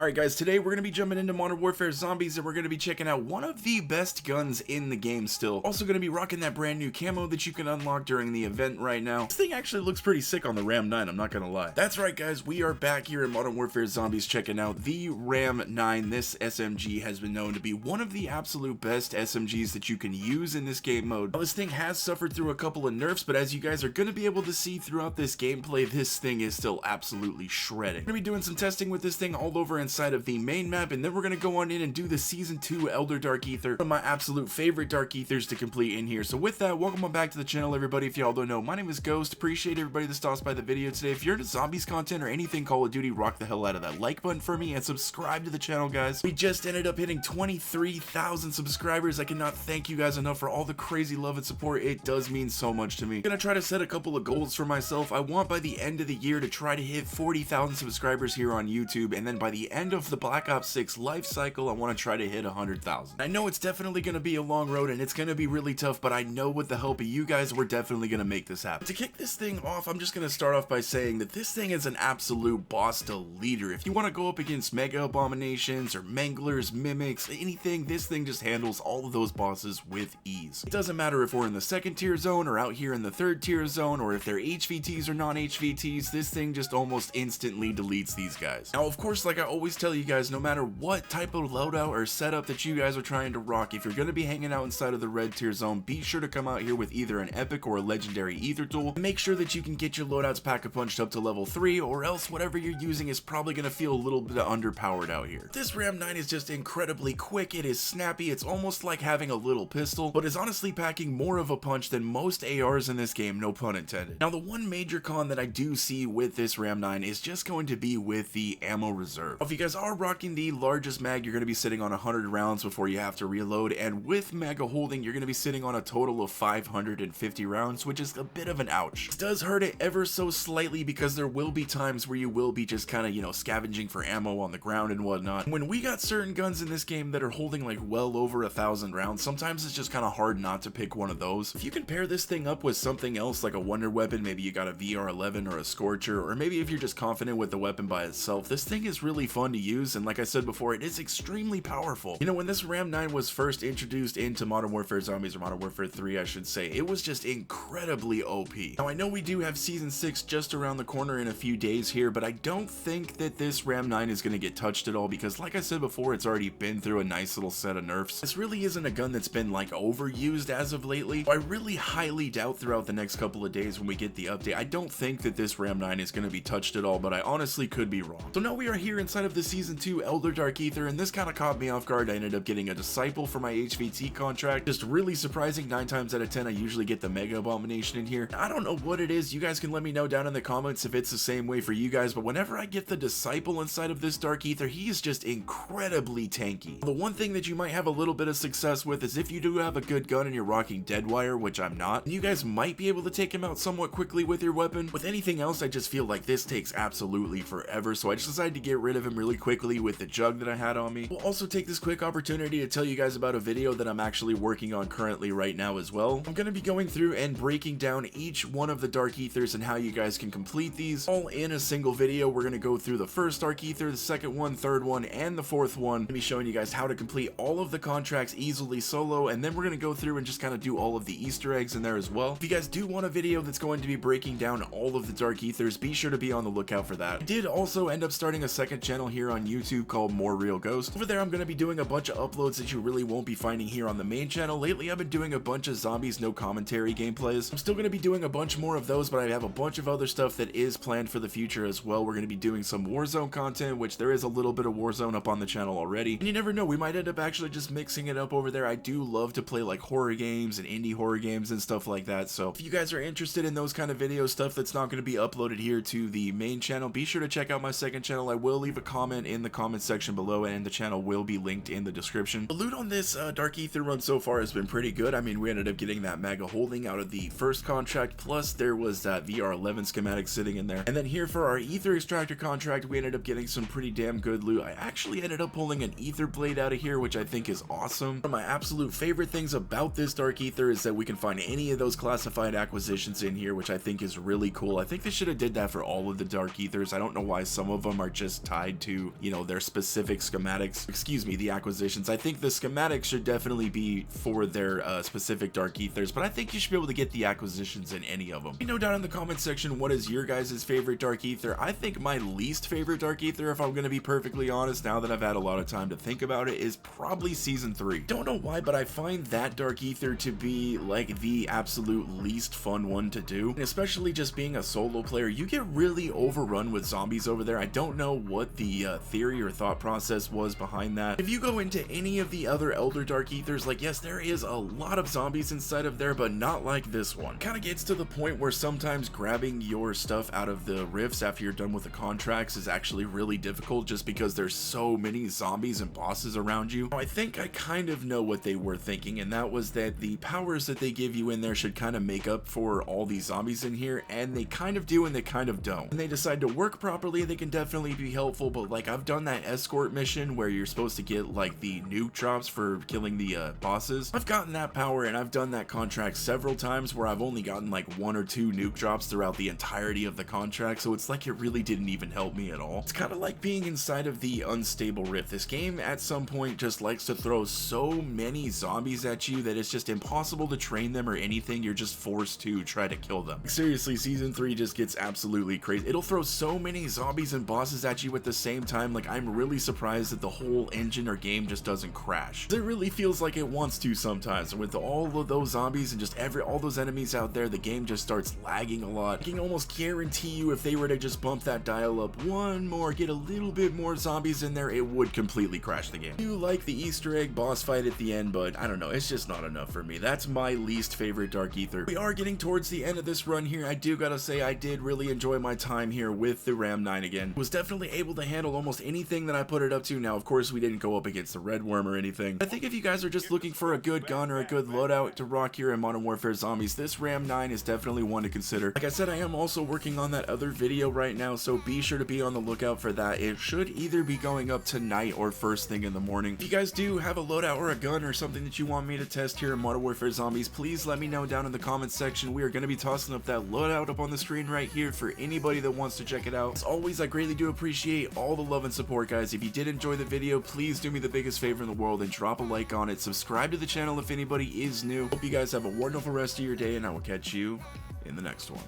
Alright guys, today we're going to be jumping into Modern Warfare Zombies and we're going to be checking out one of the best guns in the game still. Also going to be rocking that brand new camo that you can unlock during the event right now. This thing actually looks pretty sick on the Ram 9, I'm not going to lie. That's right guys, we are back here in Modern Warfare Zombies checking out the Ram 9. This SMG has been known to be one of the absolute best SMGs that you can use in this game mode. Now, this thing has suffered through a couple of nerfs, but as you guys are going to be able to see throughout this gameplay, this thing is still absolutely shredding. We're going to be doing some testing with this thing all over inside of the main map, and then we're going to go on in and do the Season 2 Elder Dark Aether, one of my absolute favorite Dark Aethers to complete in here. So with that, welcome on back to the channel, everybody. If y'all don't know, my name is Ghost. Appreciate everybody that stops by the video today. If you're into zombies content or anything Call of Duty, rock the hell out of that like button for me and subscribe to the channel, guys. We just ended up hitting 23,000 subscribers. I cannot thank you guys enough for all the crazy love and support. It does mean so much to me. I'm gonna try to set a couple of goals for myself. I want by the end of the year to try to hit 40,000 subscribers here on YouTube, and then by the end of the Black Ops 6 life cycle, I want to try to hit 100,000. I know it's definitely going to be a long road and it's going to be really tough, but I know with the help of you guys, we're definitely going to make this happen. To kick this thing off, I'm just going to start off by saying that this thing is an absolute boss to leader. If you want to go up against Mega Abominations or Manglers, Mimics, anything, this thing just handles all of those bosses with ease. It doesn't matter if we're in the second tier zone or out here in the third tier zone, or if they're HVTs or non-HVTs, this thing just almost instantly deletes these guys. Now, of course, like I always tell you guys, no matter what type of loadout or setup that you guys are trying to rock, if you're going to be hanging out inside of the red tier zone, be sure to come out here with either an epic or a legendary ether tool, and make sure that you can get your loadouts pack-a-punched up to level 3, or else whatever you're using is probably going to feel a little bit underpowered out here. This Ram 9 is just incredibly quick, it is snappy, it's almost like having a little pistol, but is honestly packing more of a punch than most ARs in this game, no pun intended. Now, the one major con that I do see with this Ram 9 is just going to be with the ammo reserve. If you guys are rocking the largest mag, you're going to be sitting on 100 rounds before you have to reload, and with mega holding, you're going to be sitting on a total of 550 rounds, which is a bit of an ouch. This does hurt it ever so slightly because there will be times where you will be just kind of, you know, scavenging for ammo on the ground and whatnot. When we got certain guns in this game that are holding like well over 1,000 rounds, sometimes it's just kind of hard not to pick one of those. If you can pair this thing up with something else like a wonder weapon, maybe you got a VR11 or a Scorcher, or maybe if you're just confident with the weapon by itself, this thing is really fun to use, and like I said before, it is extremely powerful. You know, when this Ram 9 was first introduced into Modern Warfare Zombies, or Modern Warfare 3 I should say, it was just incredibly OP. Now I know we do have Season 6 just around the corner in a few days here, but I don't think that this Ram 9 is going to get touched at all because like I said before, it's already been through a nice little set of nerfs. This really isn't a gun that's been like overused as of lately, so I really highly doubt throughout the next couple of days when we get the update, I don't think that this Ram 9 is going to be touched at all, but I honestly could be wrong. So now we are here inside of the Season 2 Elder Dark Aether, and this kind of caught me off guard. I ended up getting a Disciple for my HVT contract. Just really surprising. 9 times out of 10 I usually get the Mega Abomination in here. I don't know what it is, you guys can let me know down in the comments if it's the same way for you guys, but whenever I get the Disciple inside of this Dark Aether, he is just incredibly tanky. The one thing that you might have a little bit of success with is if you do have a good gun and you're rocking Deadwire, which I'm not, you guys might be able to take him out somewhat quickly with your weapon. With anything else, I just feel like this takes absolutely forever, so I just decided to get rid of him really quickly with the jug that I had on me. We'll also take this quick opportunity to tell you guys about a video that I'm actually working on currently right now as well. I'm going to be going through and breaking down each one of the Dark Aethers and how you guys can complete these all in a single video. We're going to go through the first Dark Aether, the second one, third one, and the fourth one. I'm going to be showing you guys how to complete all of the contracts easily solo, and then we're going to go through and just kind of do all of the Easter eggs in there as well. If you guys do want a video that's going to be breaking down all of the Dark Aethers, be sure to be on the lookout for that. I did also end up starting a second channel here on YouTube called TheRealGhost. Over there I'm going to be doing a bunch of uploads that you really won't be finding here on the main channel. Lately I've been doing a bunch of zombies no commentary gameplays. I'm still going to be doing a bunch more of those, but I have a bunch of other stuff that is planned for the future as well. We're going to be doing some Warzone content, which there is a little bit of Warzone up on the channel already, and you never know, we might end up actually just mixing it up over there. I do love to play like horror games and indie horror games and stuff like that, so if you guys are interested in those kind of video stuff that's not going to be uploaded here to the main channel, be sure to check out my second channel. I will leave a comment in the comment section below, and the channel will be linked in the description. The loot on this Dark Aether run so far has been pretty good. I mean, we ended up getting that Mega holding out of the first contract, plus there was that VR11 schematic sitting in there, and then here for our Aether extractor contract, we ended up getting some pretty damn good loot. I actually ended up pulling an Aether blade out of here, which I think is awesome. One of my absolute favorite things about this Dark Aether is that we can find any of those classified acquisitions in here, which I think is really cool. I think they should have did that for all of the Dark Aethers. I don't know why some of them are just tied to to, you know, their specific schematics, excuse me, the acquisitions. I think the schematics should definitely be for their specific Dark Aethers, but I think you should be able to get the acquisitions in any of them. Let me know down in the comment section, what is your guys' favorite Dark Aether? I think my least favorite Dark Aether, if I'm going to be perfectly honest, now that I've had a lot of time to think about it, is probably Season 3. Don't know why, but I find that Dark Aether to be like the absolute least fun one to do, and especially just being a solo player, you get really overrun with zombies over there. I don't know what the theory or thought process was behind that. If you go into any of the other Elder Dark Aethers, like, yes, there is a lot of zombies inside of there, but not like this one. Kind of gets to the point where sometimes grabbing your stuff out of the rifts after you're done with the contracts is actually really difficult, just because there's so many zombies and bosses around you. I think I kind of know what they were thinking, and that was that the powers that they give you in there should kind of make up for all these zombies in here, and they kind of do and they kind of don't. When they decide to work properly, they can definitely be helpful, but like, I've done that escort mission where you're supposed to get like the nuke drops for killing the bosses. I've gotten that power, and I've done that contract several times where I've only gotten like 1 or 2 nuke drops throughout the entirety of the contract, so it's like it really didn't even help me at all. It's kind of like being inside of the unstable rift. This game at some point just likes to throw so many zombies at you that it's just impossible to train them or anything. You're just forced to try to kill them. Seriously, Season 3 just gets absolutely crazy. It'll throw so many zombies and bosses at you at the same time. Like, I'm really surprised that the whole engine or game just doesn't crash. It really feels like it wants to sometimes, and with all of those zombies and just all those enemies out there, the game just starts lagging a lot. I can almost guarantee you if they were to just bump that dial up one more, get a little bit more zombies in there, it would completely crash the game. I do like the Easter egg boss fight at the end, but I don't know, it's just not enough for me. That's my least favorite Dark Aether. We are getting towards the end of this run here. I do gotta say, I did really enjoy my time here with the Ram 9 again. Was definitely able to handle almost anything that I put it up to. Now, of course, we didn't go up against the Red Worm or anything. I think if you guys are just looking for a good gun or a good loadout to rock here in Modern Warfare Zombies, this Ram 9 is definitely one to consider. Like I said, I am also working on that other video right now, so be sure to be on the lookout for that. It should either be going up tonight or first thing in the morning. If you guys do have a loadout or a gun or something that you want me to test here in Modern Warfare Zombies, please let me know down in the comments section. We are going to be tossing up that loadout up on the screen right here for anybody that wants to check it out. As always, I greatly do appreciate all the love and support, guys. If you did enjoy the video, please do me the biggest favor in the world and drop a like on it. Subscribe to the channel if anybody is new. Hope you guys have a wonderful rest of your day, and I will catch you in the next one.